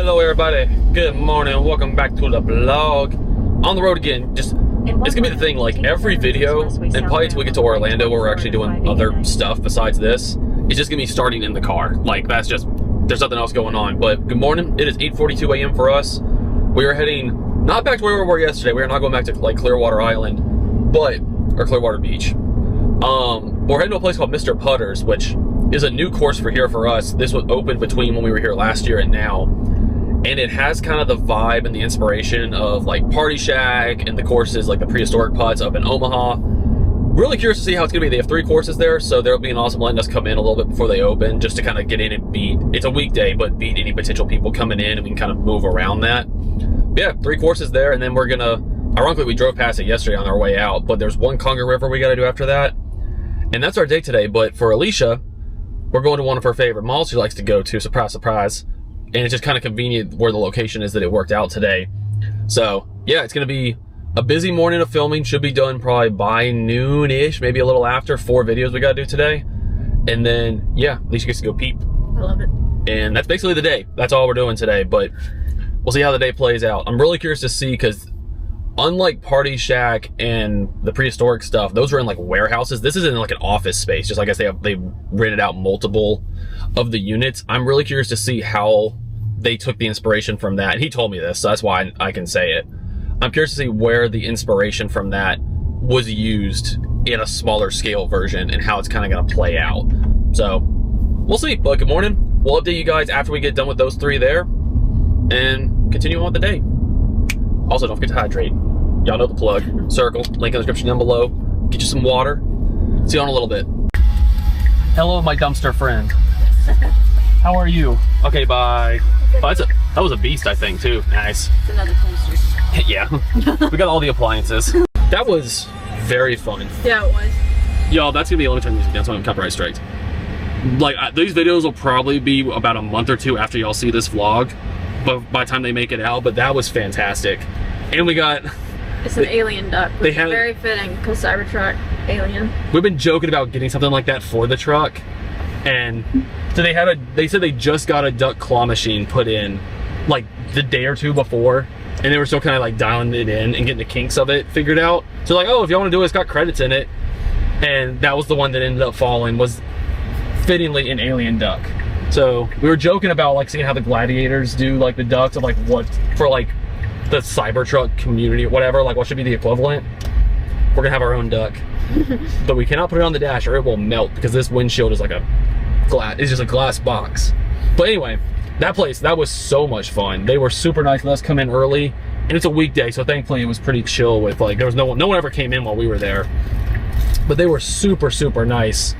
Hello everybody, good morning, welcome back to the vlog. On the road again, it's gonna be the thing, like every video, and probably until we get to Orlando where we're actually doing other stuff besides this, it's just gonna be starting in the car. Like that's just, there's nothing else going on. But good morning, it is 8:42 a.m. for us. We are heading, not back to where we were yesterday, we are not going back to like Clearwater Island, or Clearwater Beach. We're heading to a place called Mr. Putter's, which is a new course for here for us. This was open between when we were here last year and now. And it has kind of the vibe and the inspiration of like Party Shack and the courses like the prehistoric putts up in Omaha. Really curious to see how it's gonna be. They have 3 courses there, so there'll be an awesome letting us come in a little bit before they open just to kind of get in and beat, it's a weekday, but beat any potential people coming in, and we can kind of move around that. But yeah, 3 courses there, and then we're gonna, ironically we drove past it yesterday on our way out, but there's one Congo River we gotta do after that. And that's our day today. But for Elisha, we're going to one of her favorite malls she likes to go to, surprise, surprise. And it's just kind of convenient where the location is that it worked out today. So yeah, it's gonna be a busy morning of filming. Should be done probably by noon-ish, maybe a little after. 4 videos we gotta do today. And then, yeah, Alicia gets to go peep. I love it. And that's basically the day. That's all we're doing today, but we'll see how the day plays out. I'm really curious to see, because unlike Party Shack and the prehistoric stuff, those were in like warehouses. This is in like an office space, just like I say, they rented out multiple of the units. I'm really curious to see how they took the inspiration from that. And he told me this, so that's why I can say it. I'm curious to see where the inspiration from that was used in a smaller scale version and how it's kind of going to play out. So we'll see. But good morning. We'll update you guys after we get done with those 3 there and continue on with the day. Also, don't forget to hydrate. Y'all know the plug. Circle, link in the description down below. Get you some water. See you in a little bit. Hello, my dumpster friend. How are you? Okay, bye. Oh, that was a beast, I think, too. Nice. It's another dumpster. Yeah. We got all the appliances. That was very fun. Yeah, it was. Y'all, that's gonna be, let me turn the music down so I'm copyright striked. Like, these videos will probably be about a month or 2 after y'all see this vlog, but by the time they make it out. But that was fantastic. And we got... It's an alien duck, which is very fitting because Cybertruck, alien. We've been joking about getting something like that for the truck. And so they said they just got a duck claw machine put in like the day or 2 before, and they were still kind of like dialing it in and getting the kinks of it figured out. So like, oh, if y'all want to do it, it's got credits in it. And that was the one that ended up falling, was fittingly an alien duck. So we were joking about like seeing how the gladiators do like the ducks of like what for like the Cybertruck community or whatever, like what should be the equivalent. We're gonna have our own duck. But we cannot put it on the dash or it will melt, because this windshield is like a glass, it's just a glass box. But anyway, that place, that was so much fun. They were super nice, let us come in early, and it's a weekday, so thankfully it was pretty chill with like, there was no one ever came in while we were there. But they were super, super nice.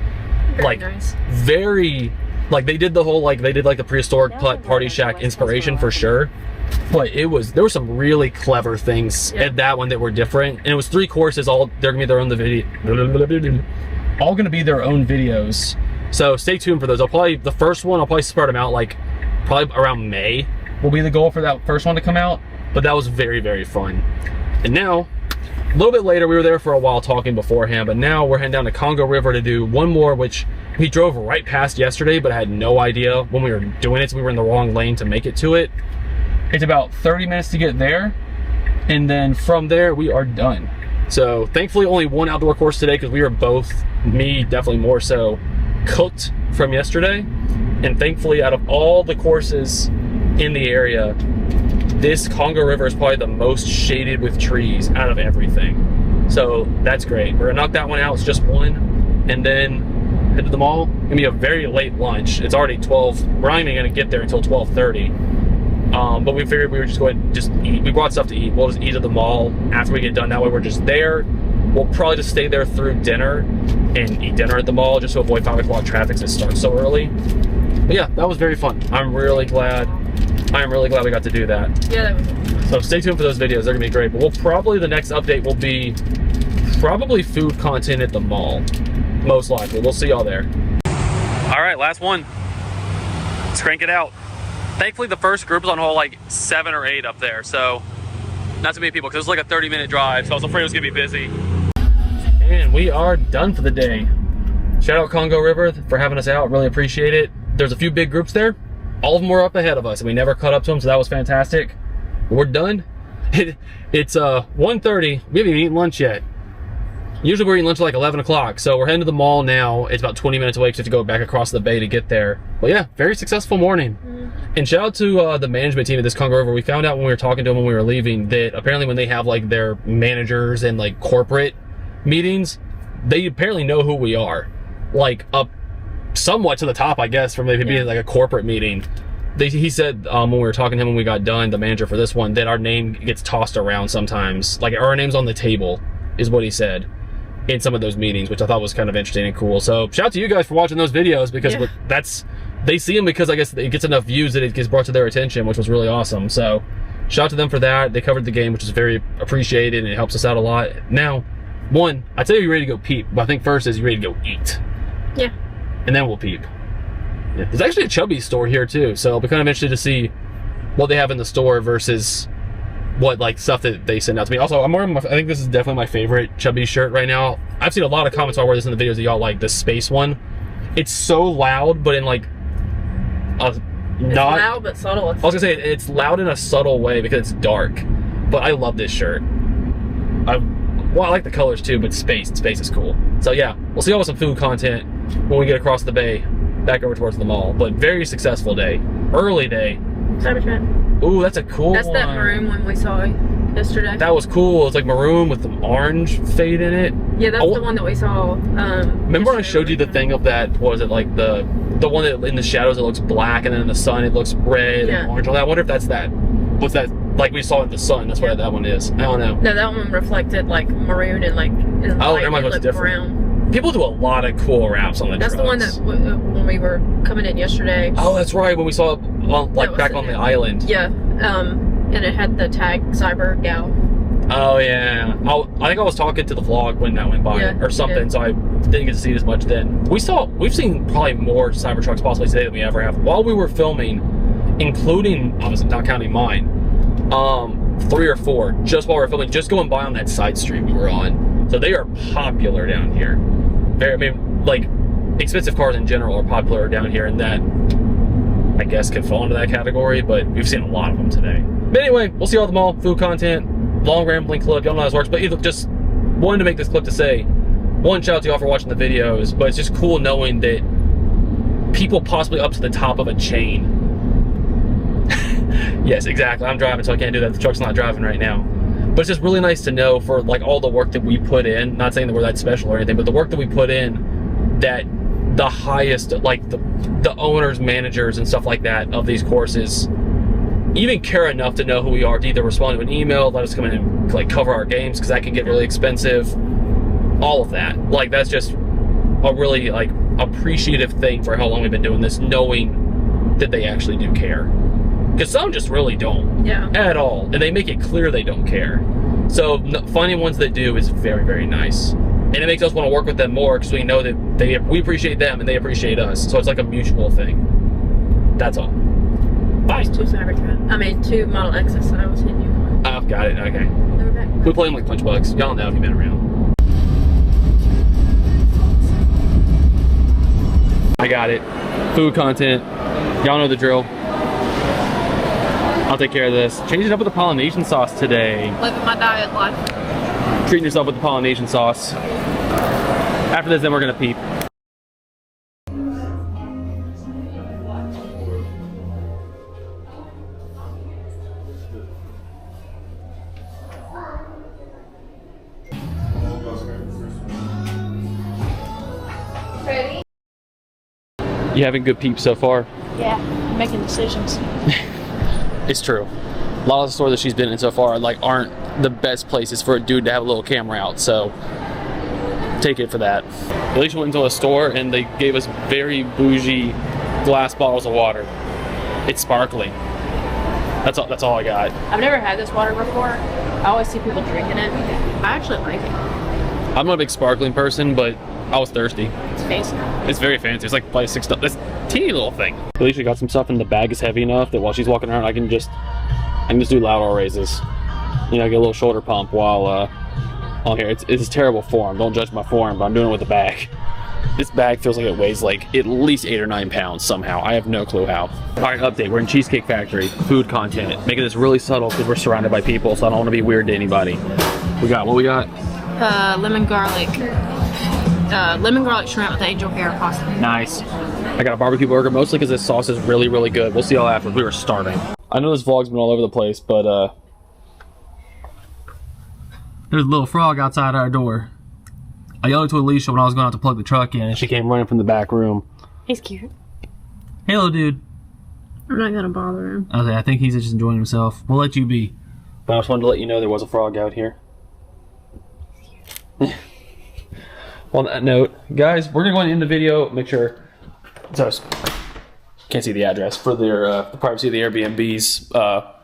Very nice. Very, like they did the whole, like they did like the prehistoric Party Shack inspiration for sure. But there were some really clever things at that one that were different. And it was 3 courses, all they're gonna be their own all gonna be their own videos. So stay tuned for those. The first one, I'll probably spread them out like probably around May will be the goal for that first one to come out. But that was very, very fun. And now, a little bit later, we were there for a while talking beforehand, but now we're heading down to Congo River to do one more, which we drove right past yesterday, but I had no idea when we were doing it, so we were in the wrong lane to make it to it. It's about 30 minutes to get there, and then from there we are done. So thankfully only 1 outdoor course today, because we were both, me definitely more so, cooked from yesterday. And thankfully out of all the courses in the area, this Congo River is probably the most shaded with trees out of everything. So that's great. We're gonna knock that one out, it's just 1, and then head to the mall. It's gonna be a very late lunch. It's already 12, we're not even gonna get there until 12:30. But we figured we were just going to just eat. We brought stuff to eat. We'll just eat at the mall after we get done. That way we're just there. We'll probably just stay there through dinner and eat dinner at the mall just to avoid 5 o'clock traffic since it starts so early. But yeah, that was very fun. I'm really glad we got to do that. Yeah, that was fun. So stay tuned for those videos. They're going to be great. But the next update will be probably food content at the mall. Most likely. We'll see y'all there. All right, last one. Let's crank it out. Thankfully, the first group was on hole like 7 or 8 up there, so not too many people, because it was like a 30-minute drive, so I was afraid it was gonna be busy. And we are done for the day. Shout out Congo River for having us out, really appreciate it. There's a few big groups there, all of them were up ahead of us, and we never caught up to them, so that was fantastic. We're done. It's 1:30. We haven't even eaten lunch yet. Usually we're eating lunch at like 11 o'clock, so we're heading to the mall now. It's about 20 minutes away, because we have to go back across the bay to get there. But yeah, very successful morning. And shout out to the management team at this Congo River. We found out when we were talking to them when we were leaving that apparently when they have like their managers and like corporate meetings, they apparently know who we are. Like up somewhat to the top, I guess, from maybe being like a corporate meeting. He said when we were talking to him when we got done, the manager for this one, that our name gets tossed around sometimes. Like our name's on the table is what he said in some of those meetings, which I thought was kind of interesting and cool. So shout out to you guys for watching those videos, because they see them because I guess it gets enough views that it gets brought to their attention, which was really awesome. So shout out to them for that. They covered the game, which is very appreciated, and it helps us out a lot. Now, one, I'd say you're ready to go peep, but I think first is you're ready to go eat. Yeah. And then we'll peep. Yeah. There's actually a Chubby store here too, so I'll be kind of interested to see what they have in the store versus what like stuff that they send out to me. Also, I'm wearing I think this is definitely my favorite Chubby shirt right now. I've seen a lot of comments I wear this in the videos that y'all like, the space one. It's so loud, but in like it's loud but subtle. I was gonna say it's loud in a subtle way because it's dark, but I love this shirt. I like the colors too, but space is cool. So yeah, we'll see y'all with some food content when we get across the bay back over towards the mall. But very successful day, early day. Cybertruck. Ooh, that's a cool one. That's that maroon one we saw yesterday. That was cool. It's like maroon with the orange fade in it. Yeah, that's the one that we saw. Remember when I showed you the thing of that? What was it, like the one that in the shadows it looks black, and then in the sun it looks red and orange. I wonder if that's that. What's that? Like we saw in the sun. That's what that one is. I don't know. No, that one reflected like maroon and like in the light, it looked different. Brown. People do a lot of cool wraps on the trucks. That's the one that when we were coming in yesterday. Oh, that's right. When we saw it like back on the island. Yeah. And it had the tag Cyber Gal. Oh yeah. I think I was talking to the vlog when that went by or something, so I didn't get to see it as much then. We've seen probably more Cybertrucks possibly today than we ever have. While we were filming, including obviously not counting mine, 3 or 4 just while we were filming, just going by on that side street we were on. So they are popular down here. I mean, like expensive cars in general are popular down here, and that I guess could fall into that category, but we've seen a lot of them today. But anyway, we'll see you all at the mall, food content, long rambling clip, y'all know how this works, but either just wanted to make this clip to say, one, shout out to y'all for watching the videos, but it's just cool knowing that people possibly up to the top of a chain. Yes, exactly, I'm driving so I can't do that, the truck's not driving right now. But it's just really nice to know for like all the work that we put in, not saying that we're that special or anything, but the work that we put in, that the highest, like the owners, managers, and stuff like that of these courses even care enough to know who we are, to either respond to an email, let us come in and like cover our games, because that can get really expensive. All of that. Like that's just a really like appreciative thing for how long we've been doing this, knowing that they actually do care. Because some just really don't. Yeah. At all. And they make it clear they don't care. So finding ones that do is very, very nice. And it makes us want to work with them more, because we know that we appreciate them and they appreciate us. So it's like a mutual thing. That's all. Bye. 2 Cybertruck. I mean 2 Model X's that I was hitting you for. Oh, got it. Okay. We play them like punch bugs. Y'all know if you've been around. I got it. Food content. Y'all know the drill. I'll take care of this. Changing it up with the Polynesian sauce today. Living my diet life. Treating yourself with the Polynesian sauce. After this, then we're gonna peep. Ready? You having good peeps so far? Yeah, I'm making decisions. It's true. A lot of the stores that she's been in so far like aren't the best places for a dude to have a little camera out, so take it for that. Elisha went into a store and they gave us very bougie glass bottles of water. It's sparkling. That's all I got. I've never had this water before. I always see people drinking it. I actually like it. I'm not a big sparkling person, but I was thirsty. It's fancy. It's very fancy. It's like $6. This teeny little thing. Elisha got some stuff and the bag is heavy enough that while she's walking around, I can just do lateral raises. You know, get a little shoulder pump while on here. It's terrible form. Don't judge my form, but I'm doing it with the bag. This bag feels like it weighs like at least 8 or 9 pounds somehow. I have no clue how. All right, update. We're in Cheesecake Factory. Food content. Making this really subtle because we're surrounded by people, so I don't want to be weird to anybody. What we got? Lemon garlic shrimp with angel hair pasta. Nice. I got a barbecue burger, mostly because this sauce is really, really good. We'll see all after. We were starving. I know this vlog's been all over the place, but there's a little frog outside our door. I yelled to Elisha when I was going out to plug the truck in, and she came running from the back room. He's cute. Hello, dude. I'm not gonna bother him. Okay, I think he's just enjoying himself. We'll let you be. But I just wanted to let you know there was a frog out here. On that note, guys, we're gonna go ahead and end the video. Make sure. So, can't see the address for the privacy of the Airbnb's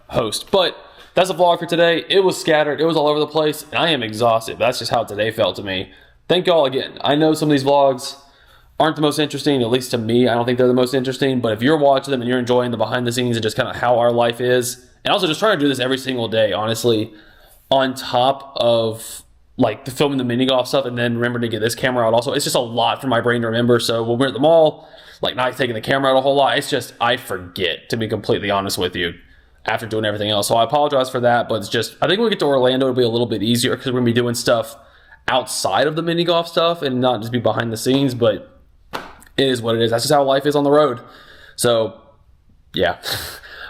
host. But that's the vlog for today. It was scattered. It was all over the place. And I am exhausted. That's just how today felt to me. Thank y'all again. I know some of these vlogs aren't the most interesting, at least to me. I don't think they're the most interesting. But if you're watching them and you're enjoying the behind the scenes and just kind of how our life is, and also just trying to do this every single day, honestly, on top of like the filming the mini golf stuff and then remembering to get this camera out also, it's just a lot for my brain to remember. So when we're at the mall, like not taking the camera out a whole lot, it's just, I forget, to be completely honest with you, after doing everything else. So I apologize for that, but it's just, I think when we get to Orlando, it'll be a little bit easier because we're gonna be doing stuff outside of the mini golf stuff and not just be behind the scenes, but it is what it is. That's just how life is on the road. So yeah.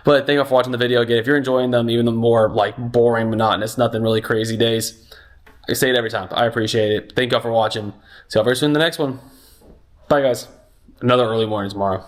But thank you for watching the video. Again, if you're enjoying them, even the more like boring, monotonous, nothing really crazy days, I say it every time. I appreciate it. Thank y'all for watching. See y'all very soon in the next one. Bye, guys. Another early morning tomorrow.